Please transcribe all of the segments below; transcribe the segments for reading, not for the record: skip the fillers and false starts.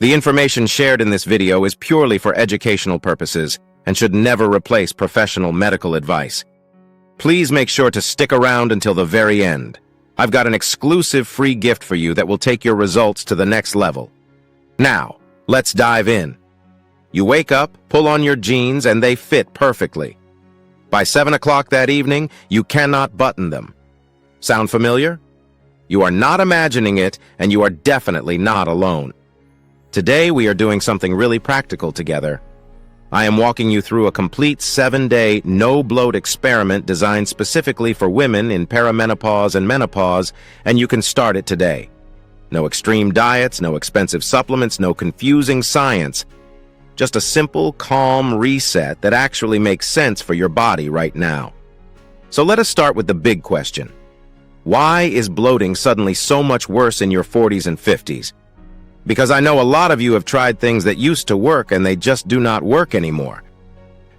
The information shared in this video is purely for educational purposes and should never replace professional medical advice. Please make sure to stick around until the very end. I've got an exclusive free gift for you that will take your results to the next level. Now, let's dive in. You wake up, pull on your jeans, and they fit perfectly. By 7 o'clock that evening, you cannot button them. Sound familiar? You are not imagining it, and you are definitely not alone. Today, we are doing something really practical together. I am walking you through a complete 7-day no-bloat experiment designed specifically for women in perimenopause and menopause, and you can start it today. No extreme diets, no expensive supplements, no confusing science. Just a simple, calm reset that actually makes sense for your body right now. So let us start with the big question. Why is bloating suddenly so much worse in your 40s and 50s? Because I know a lot of you have tried things that used to work and they just do not work anymore.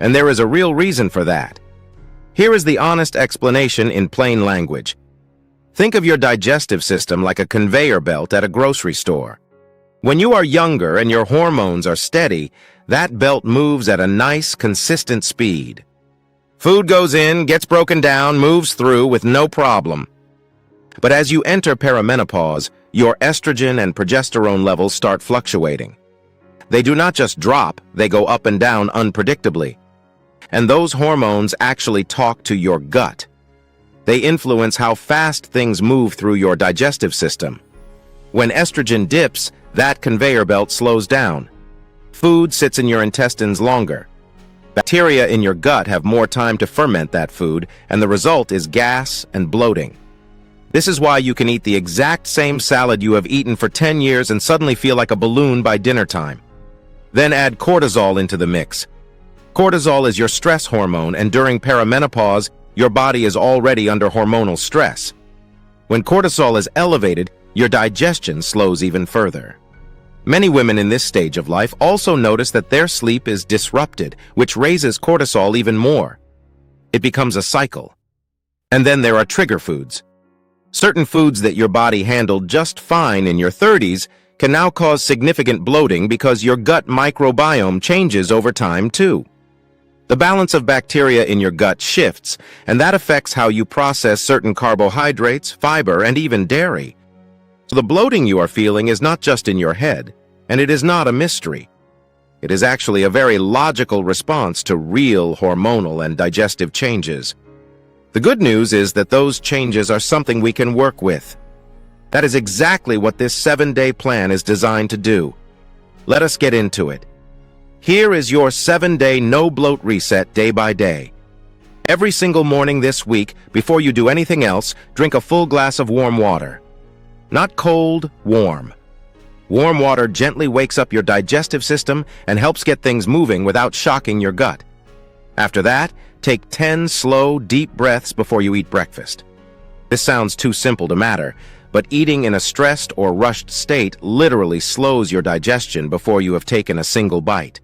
And there is a real reason for that. Here is the honest explanation in plain language. Think of your digestive system like a conveyor belt at a grocery store. When you are younger and your hormones are steady, that belt moves at a nice, consistent speed. Food goes in, gets broken down, moves through with no problem. But as you enter perimenopause, your estrogen and progesterone levels start fluctuating. They do not just drop, they go up and down unpredictably. And those hormones actually talk to your gut. They influence how fast things move through your digestive system. When estrogen dips, that conveyor belt slows down. Food sits in your intestines longer. Bacteria in your gut have more time to ferment that food, and the result is gas and bloating. This is why you can eat the exact same salad you have eaten for 10 years and suddenly feel like a balloon by dinner time. Then add cortisol into the mix. Cortisol is your stress hormone, and during perimenopause, your body is already under hormonal stress. When cortisol is elevated, your digestion slows even further. Many women in this stage of life also notice that their sleep is disrupted, which raises cortisol even more. It becomes a cycle. And then there are trigger foods. Certain foods that your body handled just fine in your 30s can now cause significant bloating because your gut microbiome changes over time too. The balance of bacteria in your gut shifts, and that affects how you process certain carbohydrates, fiber, and even dairy. So the bloating you are feeling is not just in your head, and it is not a mystery. It is actually a very logical response to real hormonal and digestive changes. The good news is that those changes are something we can work with. That is exactly what this 7-day plan is designed to do. Let us get into it. Here is your 7-day no-bloat reset day by day. Every single morning this week, before you do anything else, drink a full glass of warm water. Not cold, warm. Warm water gently wakes up your digestive system and helps get things moving without shocking your gut. After that, take 10 slow, deep breaths before you eat breakfast. This sounds too simple to matter, but eating in a stressed or rushed state literally slows your digestion before you have taken a single bite.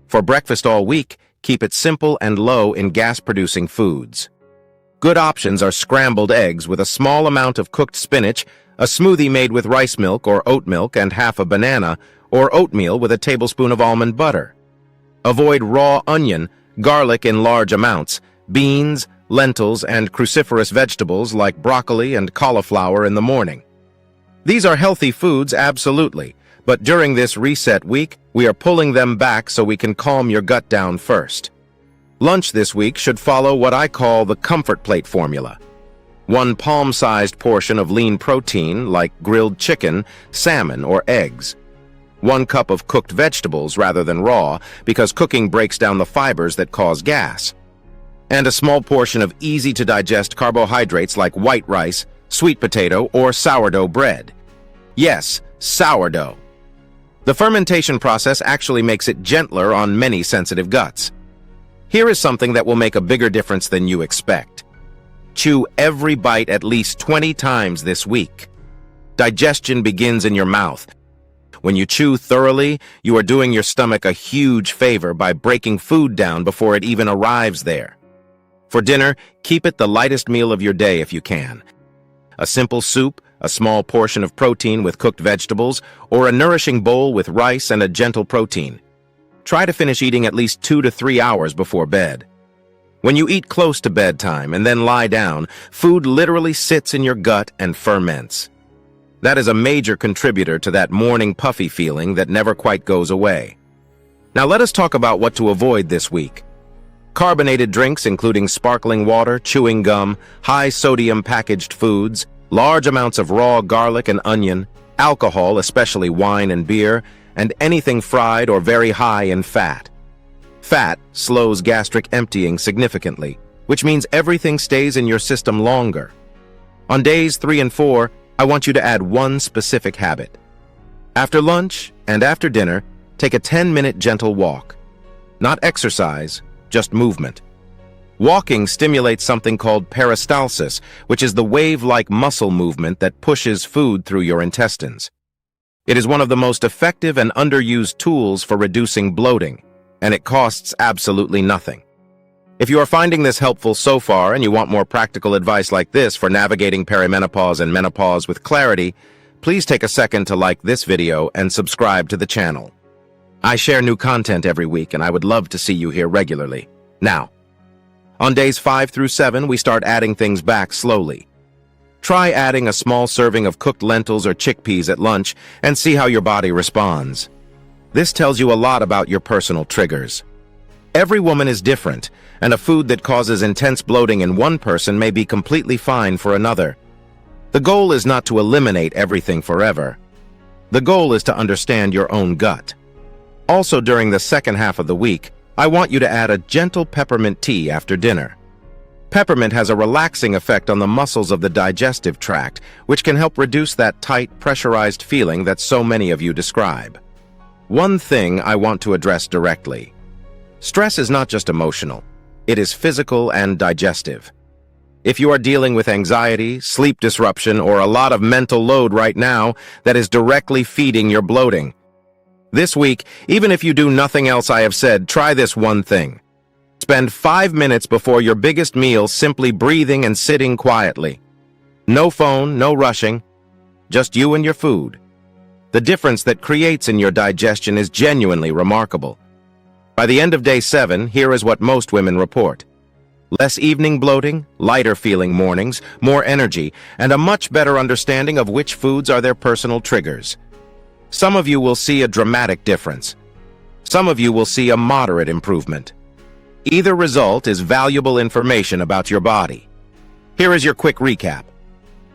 For breakfast all week, keep it simple and low in gas-producing foods. Good options are scrambled eggs with a small amount of cooked spinach, a smoothie made with rice milk or oat milk and half a banana, or oatmeal with a tablespoon of almond butter. Avoid raw onion, garlic in large amounts, beans, lentils, and cruciferous vegetables like broccoli and cauliflower in the morning. These are healthy foods, absolutely, but during this reset week, we are pulling them back so we can calm your gut down first. Lunch this week should follow what I call the comfort plate formula. 1 palm-sized portion of lean protein like grilled chicken, salmon, or eggs. 1 cup of cooked vegetables rather than raw, because cooking breaks down the fibers that cause gas. And a small portion of easy-to-digest carbohydrates like white rice, sweet potato, or sourdough bread. Yes, sourdough. The fermentation process actually makes it gentler on many sensitive guts. Here is something that will make a bigger difference than you expect. Chew every bite at least 20 times this week. Digestion begins in your mouth. When you chew thoroughly, you are doing your stomach a huge favor by breaking food down before it even arrives there. For dinner, keep it the lightest meal of your day if you can. A simple soup, a small portion of protein with cooked vegetables, or a nourishing bowl with rice and a gentle protein. Try to finish eating at least 2 to 3 hours before bed. When you eat close to bedtime and then lie down, food literally sits in your gut and ferments. That is a major contributor to that morning puffy feeling that never quite goes away. Now let us talk about what to avoid this week. Carbonated drinks including sparkling water, chewing gum, high-sodium packaged foods, large amounts of raw garlic and onion, alcohol, especially wine and beer, and anything fried or very high in fat. Fat slows gastric emptying significantly, which means everything stays in your system longer. On days 3 and 4, I want you to add one specific habit. After lunch and after dinner, take a 10-minute gentle walk. Not exercise, just movement. Walking stimulates something called peristalsis, which is the wave-like muscle movement that pushes food through your intestines. It is one of the most effective and underused tools for reducing bloating, and it costs absolutely nothing. If you are finding this helpful so far and you want more practical advice like this for navigating perimenopause and menopause with clarity, please take a second to like this video and subscribe to the channel. I share new content every week and I would love to see you here regularly. Now, on days 5 through 7, we start adding things back slowly. Try adding a small serving of cooked lentils or chickpeas at lunch and see how your body responds. This tells you a lot about your personal triggers. Every woman is different, and a food that causes intense bloating in one person may be completely fine for another. The goal is not to eliminate everything forever. The goal is to understand your own gut. Also, during the second half of the week, I want you to add a gentle peppermint tea after dinner. Peppermint has a relaxing effect on the muscles of the digestive tract, which can help reduce that tight, pressurized feeling that so many of you describe. One thing I want to address directly. Stress is not just emotional. It is physical and digestive. If you are dealing with anxiety, sleep disruption, or a lot of mental load right now, that is directly feeding your bloating. This week, even if you do nothing else I have said, try this one thing. Spend 5 minutes before your biggest meal simply breathing and sitting quietly. No phone, no rushing, just you and your food. The difference that creates in your digestion is genuinely remarkable. By the end of day 7, here is what most women report. Less evening bloating, lighter feeling mornings, more energy, and a much better understanding of which foods are their personal triggers. Some of you will see a dramatic difference. Some of you will see a moderate improvement. Either result is valuable information about your body. Here is your quick recap.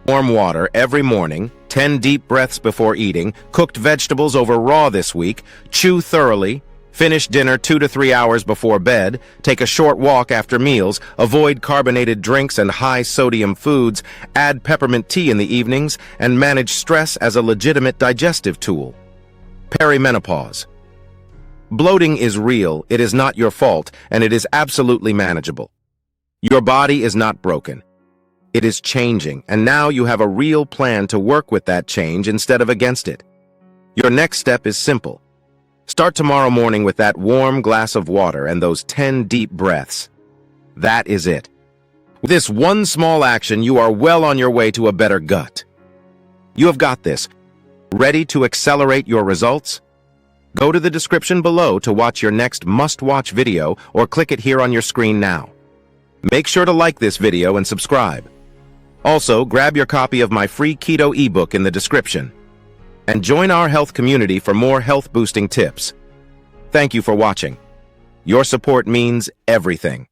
Warm water every morning, 10 deep breaths before eating, cooked vegetables over raw this week, chew thoroughly, finish dinner 2 to 3 hours before bed, take a short walk after meals, avoid carbonated drinks and high-sodium foods, add peppermint tea in the evenings, and manage stress as a legitimate digestive tool. Perimenopause. Bloating is real, it is not your fault, and it is absolutely manageable. Your body is not broken. It is changing, and now you have a real plan to work with that change instead of against it. Your next step is simple. Start tomorrow morning with that warm glass of water and those 10 deep breaths. That is it. With this one small action, you are well on your way to a better gut. You have got this. Ready to accelerate your results? Go to the description below to watch your next must-watch video or click it here on your screen now. Make sure to like this video and subscribe. Also, grab your copy of my free Keto Ebook in the description. And join our health community for more health-boosting tips. Thank you for watching. Your support means everything.